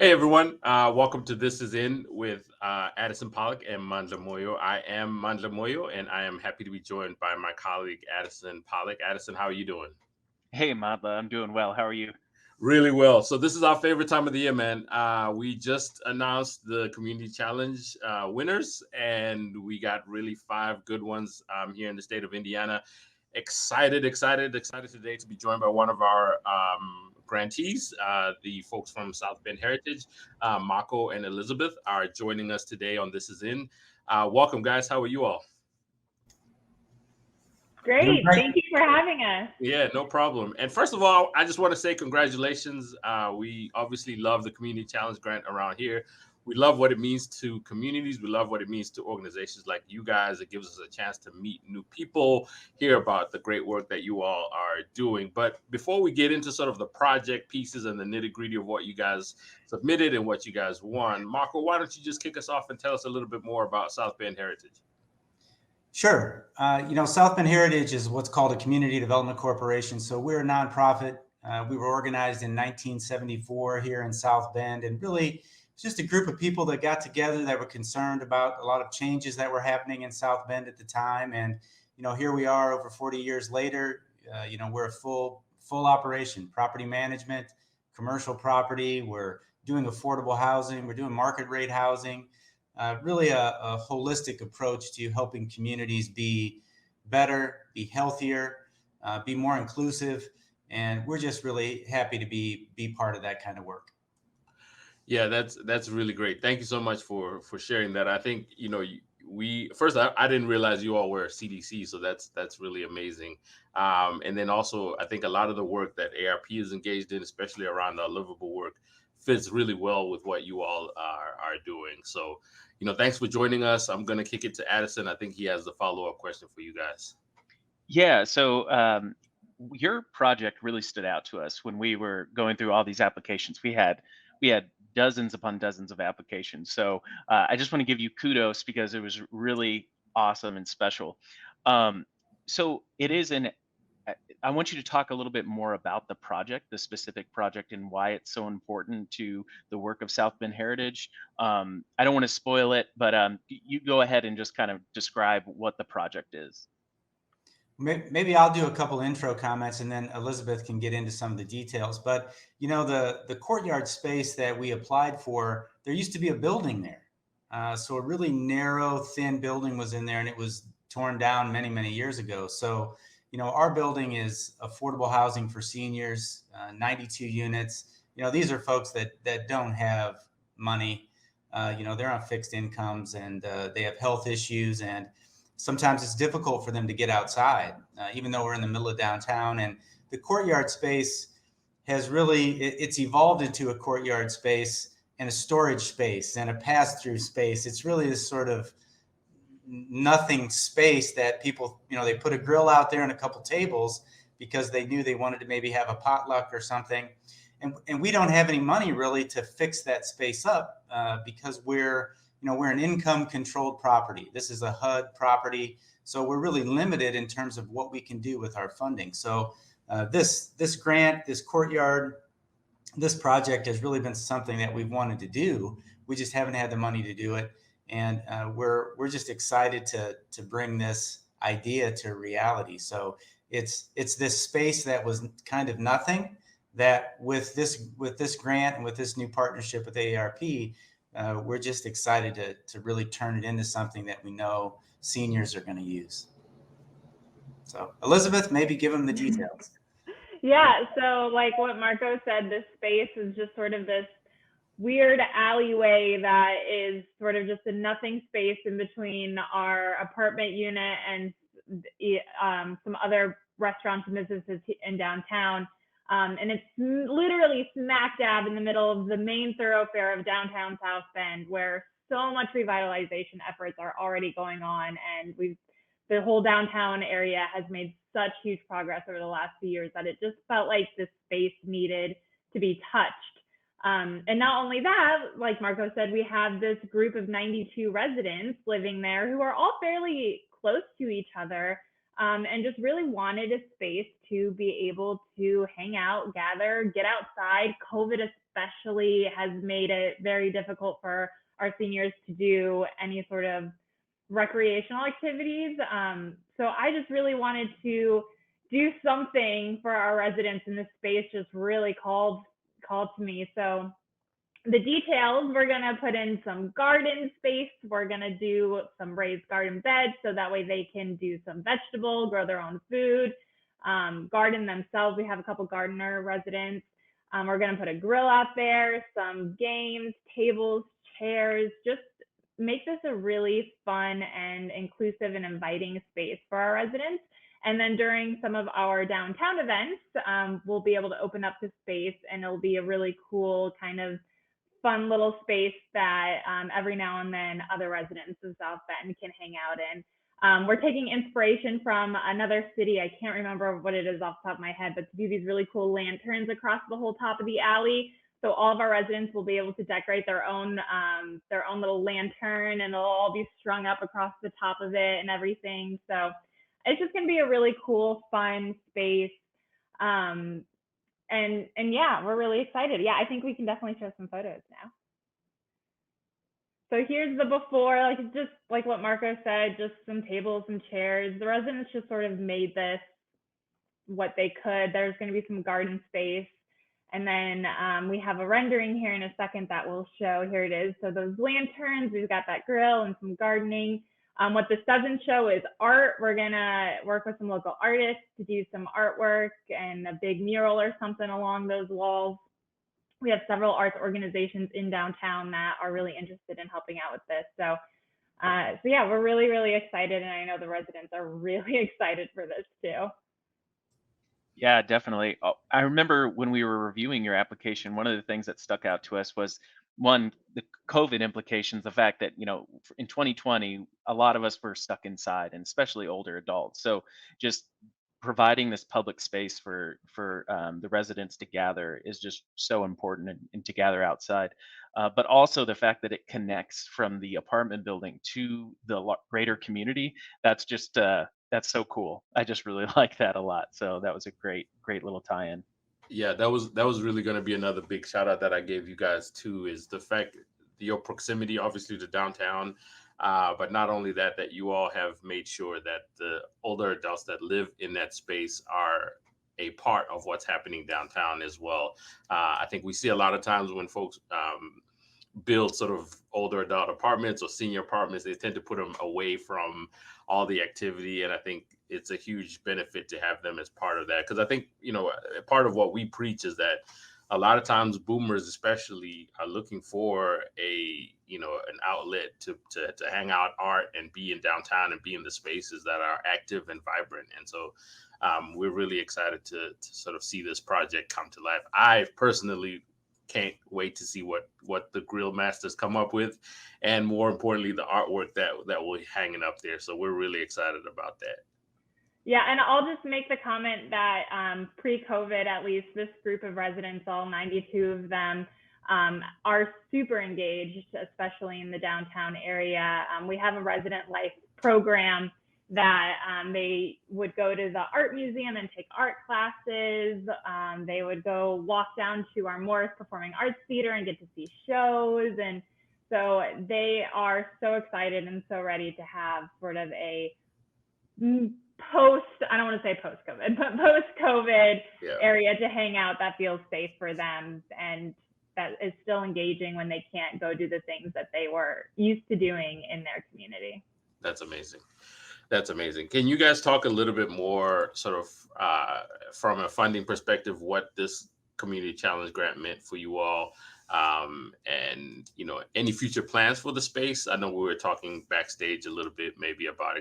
Hey everyone, welcome to This Is In with Addison Pollock and Mandla Moyo. I am Mandla Moyo and I am happy to be joined by my colleague Addison Pollock. Addison, how are you doing? Hey, Madla, I'm doing well. How are you? Really well. So this is our favorite time of the year, man. We just announced the community challenge winners, and we got really five good ones here in the state of Indiana. Excited today to be joined by one of our grantees. The folks from South Bend Heritage, Mako and Elizabeth, are joining us today on This Is In. Welcome, guys. How are you all? Doing Great. great. Thank you for having us. Yeah, no problem. And first of all, I just want to say congratulations. We obviously love the community challenge grant around here. We love what it means to communities. We love what it means to organizations like you guys. It gives us a chance to meet new people, hear about the great work that you all are doing. But before we get into sort of the project pieces and the nitty gritty of what you guys submitted and what you guys won, Marco, why don't you just kick us off and tell us a little bit more about South Bend Heritage? Sure. South Bend Heritage is what's called a community development corporation. So we're a nonprofit. We were organized in 1974 here in South Bend, and really it's just a group of people that got together that were concerned about a lot of changes that were happening in South Bend at the time. And here we are over 40 years later. We're a full operation, property management, commercial property. We're doing affordable housing. We're doing market rate housing. Really a holistic approach to helping communities be better, be healthier, be more inclusive. And we're just really happy to be part of that kind of work. Yeah, that's really great. Thank you so much for sharing that. I think we first I didn't realize you all were CDC, so that's really amazing. And then also I think a lot of the work that ARP is engaged in, especially around the livable work, fits really well with what you all are doing. So thanks for joining us. I'm gonna kick it to Addison. I think he has a follow-up question for you guys. Yeah, so your project really stood out to us when we were going through all these applications. We had dozens upon dozens of applications. So I just want to give you kudos because it was really awesome and special. Um, so it is an I want you to talk a little bit more about the project, the specific project, and why it's so important to the work of South Bend Heritage. I don't want to spoil it, but you go ahead and just kind of describe what the project is. Maybe I'll do a couple intro comments and then Elizabeth can get into some of the details. But the courtyard space that we applied for, there used to be a building there. So a really narrow, thin building was in there, and it was torn down many, many years ago. So, our building is affordable housing for seniors, 92 units. These are folks that don't have money. They're on fixed incomes, and they have health issues, and sometimes it's difficult for them to get outside, even though we're in the middle of downtown. And the courtyard space has it's evolved into a courtyard space and a storage space and a pass-through space. It's really this sort of nothing space that people, they put a grill out there and a couple tables because they knew they wanted to maybe have a potluck or something. And we don't have any money really to fix that space up because we're an income controlled property. This is a HUD property. So we're really limited in terms of what we can do with our funding. So this grant, this courtyard, this project has really been something that we've wanted to do. We just haven't had the money to do it. And we're just excited to bring this idea to reality. So it's this space that was kind of nothing, that with this grant and with this new partnership with AARP, we're just excited to really turn it into something that we know seniors are going to use. So Elizabeth, maybe give them the details. Yeah, so like what Marco said, this space is just sort of this weird alleyway that is sort of just a nothing space in between our apartment unit and some other restaurants and businesses in downtown. And it's literally smack dab in the middle of the main thoroughfare of downtown South Bend, where so much revitalization efforts are already going on. And the whole downtown area has made such huge progress over the last few years that it just felt like this space needed to be touched. And not only that, like Marco said, we have this group of 92 residents living there who are all fairly close to each other, and just really wanted a space to be able to hang out, gather, get outside, COVID especially has made it very difficult for our seniors to do any sort of recreational activities. So I just really wanted to do something for our residents, and this space just really called to me. So the details, we're going to put in some garden space. We're going to do some raised garden beds so that way they can do some vegetable, grow their own food, garden themselves. We have a couple gardener residents. We're going to put a grill out there, some games, tables, chairs, just make this a really fun and inclusive and inviting space for our residents. And then during some of our downtown events, we'll be able to open up the space, and it'll be a really cool kind of fun little space that every now and then other residents of South Bend can hang out in. We're taking inspiration from another city. I can't remember what it is off the top of my head, but to do these really cool lanterns across the whole top of the alley. So all of our residents will be able to decorate their own little lantern, and it'll all be strung up across the top of it and everything. So it's just going to be a really cool, fun space. And yeah, we're really excited. Yeah, I think we can definitely show some photos now. So here's the before, like just like what Marco said, just some tables and chairs. The residents just sort of made this what they could. There's going to be some garden space. And then we have a rendering here in a second that we'll show. Here it is. So those lanterns, we've got that grill and some gardening. What this doesn't show is art. We're gonna work with some local artists to do some artwork and a big mural or something along those walls. We have several arts organizations in downtown that are really interested in helping out with this. So yeah, we're really, really excited. And I know the residents are really excited for this too. Yeah, definitely. I remember when we were reviewing your application, one of the things that stuck out to us was one, the COVID implications, the fact that, in 2020, a lot of us were stuck inside, and especially older adults. So just providing this public space for the residents to gather is just so important, and to gather outside. But also the fact that it connects from the apartment building to the greater community. That's just that's so cool. I just really like that a lot. So that was a great little tie-in. Yeah, that was really going to be another big shout out that I gave you guys too, is the fact your proximity, obviously, to downtown, but not only that you all have made sure that the older adults that live in that space are a part of what's happening downtown as well. I think we see a lot of times when folks build sort of older adult apartments or senior apartments, they tend to put them away from all the activity. And I think it's a huge benefit to have them as part of that. Because I think, part of what we preach is that a lot of times boomers especially are looking for an outlet to hang out, art, and be in downtown and be in the spaces that are active and vibrant. And so we're really excited to sort of see this project come to life. I personally can't wait to see what the grill masters come up with, and more importantly, the artwork that will be hanging up there. So we're really excited about that. Yeah, and I'll just make the comment that pre-COVID, at least this group of residents, all 92 of them, are super engaged, especially in the downtown area. We have a resident life program that they would go to the art museum and take art classes. They would go walk down to our Morris Performing Arts Theater and get to see shows. And so they are so excited and so ready to have sort of a I don't want to say post-COVID, but post-COVID area to hang out that feels safe for them and that is still engaging when they can't go do the things that they were used to doing in their community. That's amazing. That's amazing. Can you guys talk a little bit more sort of from a funding perspective, what this community challenge grant meant for you all, and any future plans for the space? I know we were talking backstage a little bit maybe about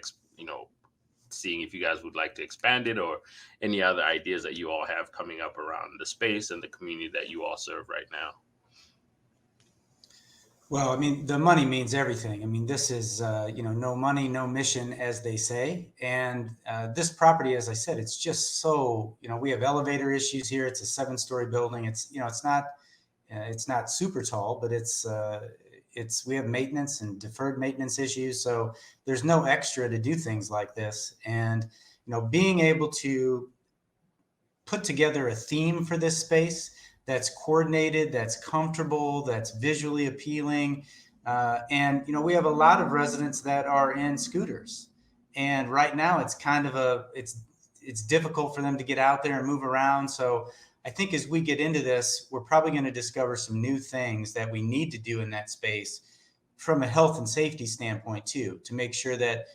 seeing if you guys would like to expand it, or any other ideas that you all have coming up around the space and the community that you all serve right now. Well, I mean, the money means everything. I mean, this is, no money, no mission, as they say. And this property, as I said, it's just so, we have elevator issues here. It's a 7-story building. It's, it's not super tall, but we have maintenance and deferred maintenance issues. So there's no extra to do things like this. And, being able to put together a theme for this space that's coordinated, that's comfortable, that's visually appealing. And, you know, we have a lot of residents that are in scooters. And right now it's kind of it's difficult for them to get out there and move around. So I think as we get into this, we're probably going to discover some new things that we need to do in that space from a health and safety standpoint too, to make sure that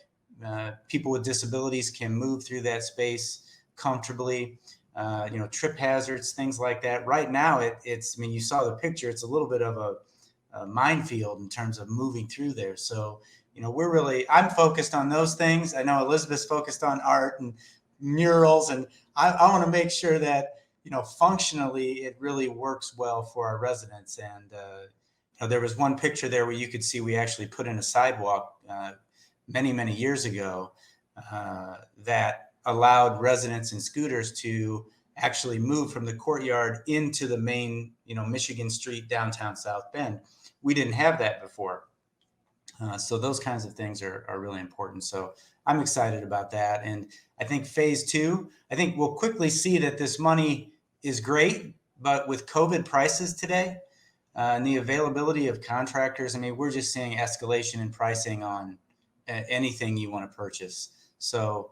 people with disabilities can move through that space comfortably. You know, trip hazards, things like that. Right now, it's, I mean, you saw the picture, it's a little bit of a minefield in terms of moving through there. So, you know, I'm focused on those things. I know Elizabeth's focused on art and murals, and I want to make sure that, you know, functionally it really works well for our residents. And, you know, there was one picture there where you could see we actually put in a sidewalk many years ago that allowed residents and scooters to actually move from the courtyard into the main, you know, Michigan Street, downtown South Bend. We didn't have that before. So those kinds of things are really important. So I'm excited about that. And I think phase 2, I think we'll quickly see that this money is great, but with COVID prices today and the availability of contractors, I mean, we're just seeing escalation in pricing on anything you want to purchase. So,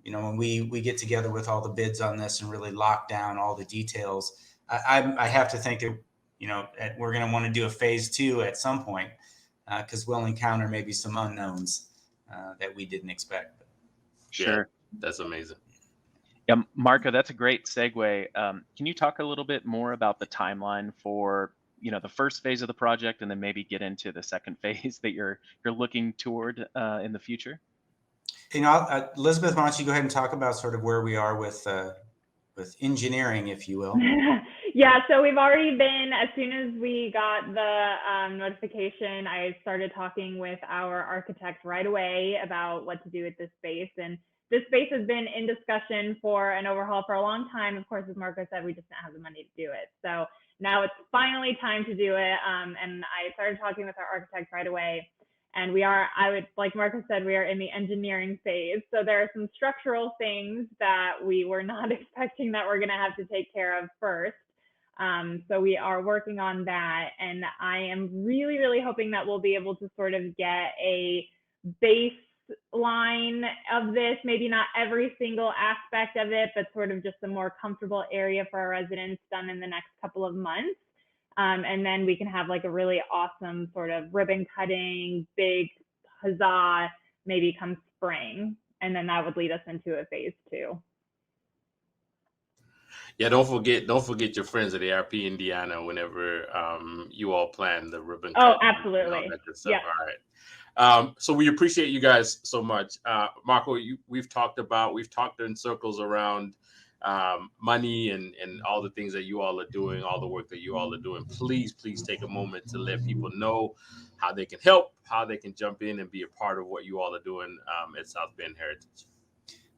you know, when we get together with all the bids on this and really lock down all the details, I have to think that, you know, we're going to want to do a phase 2 at some point because we'll encounter maybe some unknowns that we didn't expect. Sure. Yeah, that's amazing. Yeah, Marco, that's a great segue. Can you talk a little bit more about the timeline for, you know, the first phase of the project, and then maybe get into the second phase that you're looking toward in the future? You know, Elizabeth, why don't you go ahead and talk about sort of where we are with engineering, if you will. Yeah, so we've already been, as soon as we got the notification, I started talking with our architect right away about what to do with this space. And this space has been in discussion for an overhaul for a long time. Of course, as Marco said, we just didn't have the money to do it. So now it's finally time to do it. And I started talking with our architect right away. And like Marco said, we are in the engineering phase. So there are some structural things that we were not expecting that we're going to have to take care of first. So we are working on that. And I am really hoping that we'll be able to sort of get a baseline of this, maybe not every single aspect of it, but sort of just a more comfortable area for our residents done in the next couple of months. And then we can have like a really awesome sort of ribbon cutting, big huzzah, maybe come spring. And then that would lead us into a phase 2. Yeah, don't forget your friends at ARP Indiana whenever you all plan the ribbon cut. Oh, absolutely. And all that good stuff. All right. So we appreciate you guys so much. Marco, we've talked in circles around money and all the things that you all are doing, all the work that you all are doing. Please take a moment to let people know how they can help, how they can jump in and be a part of what you all are doing at South Bend Heritage.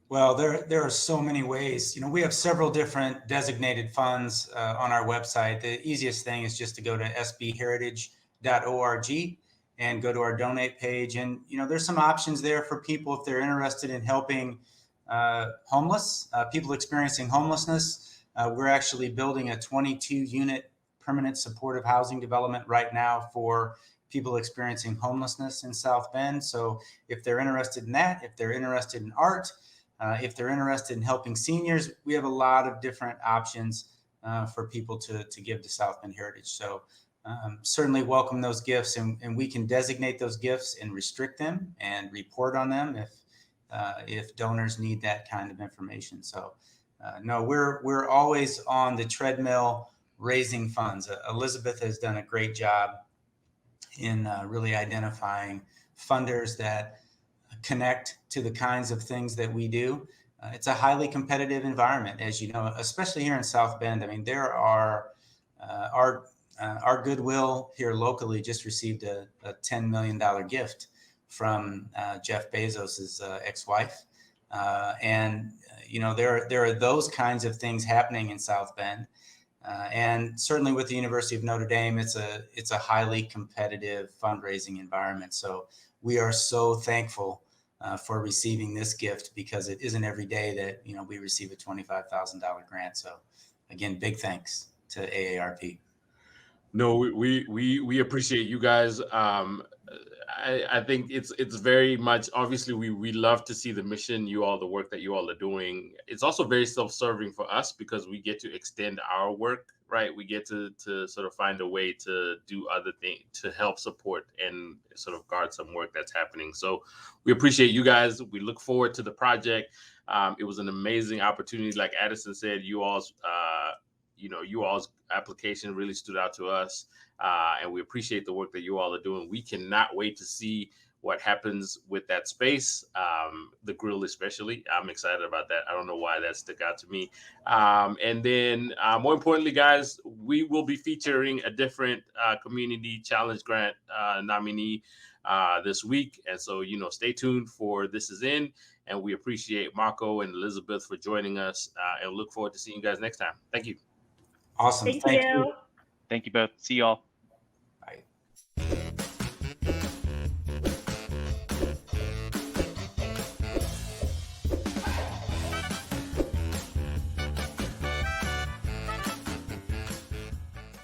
Well, there are so many ways. You know, we have several different designated funds on our website. The easiest thing is just to go to sbheritage.org and go to our donate page. And, you know, there's some options there for people if they're interested in helping homeless, people experiencing homelessness. We're actually building a 22-unit permanent supportive housing development right now for people experiencing homelessness in South Bend. So if they're interested in that, if they're interested in art, if they're interested in helping seniors, we have a lot of different options for people to give to South Bend Heritage. So certainly welcome those gifts, and we can designate those gifts and restrict them and report on them if donors need that kind of information. So no, we're always on the treadmill raising funds. Elizabeth has done a great job in really identifying funders that connect to the kinds of things that we do. It's a highly competitive environment, as you know, especially here in South Bend. I mean, there are our Goodwill here locally just received a $10 million gift from Jeff Bezos's ex-wife, and you know there are those kinds of things happening in South Bend, and certainly with the University of Notre Dame, it's a highly competitive fundraising environment. So we are so thankful for receiving this gift, because it isn't every day that, you know, we receive a $25,000 grant. So again, big thanks AARP. No, we appreciate you guys. I think it's very much, obviously we love to see the mission, the work that you all are doing. It's also very self-serving for us because we get to extend our work, right? We get to sort of find a way to do other things to help support and sort of guard some work that's happening. So we appreciate you guys. We look forward to the project. It was an amazing opportunity. Like Addison said, you all's application really stood out to us, and we appreciate the work that you all are doing. We cannot wait to see what happens with that space, the grill especially. I'm excited about that. I don't know why that stuck out to me. And then more importantly, guys, we will be featuring a different community challenge grant nominee this week. And so, stay tuned for This Is In. And we appreciate Marco and Elizabeth for joining us, and look forward to seeing you guys next time. Thank you. Awesome. Thank you. Thank you both. See y'all.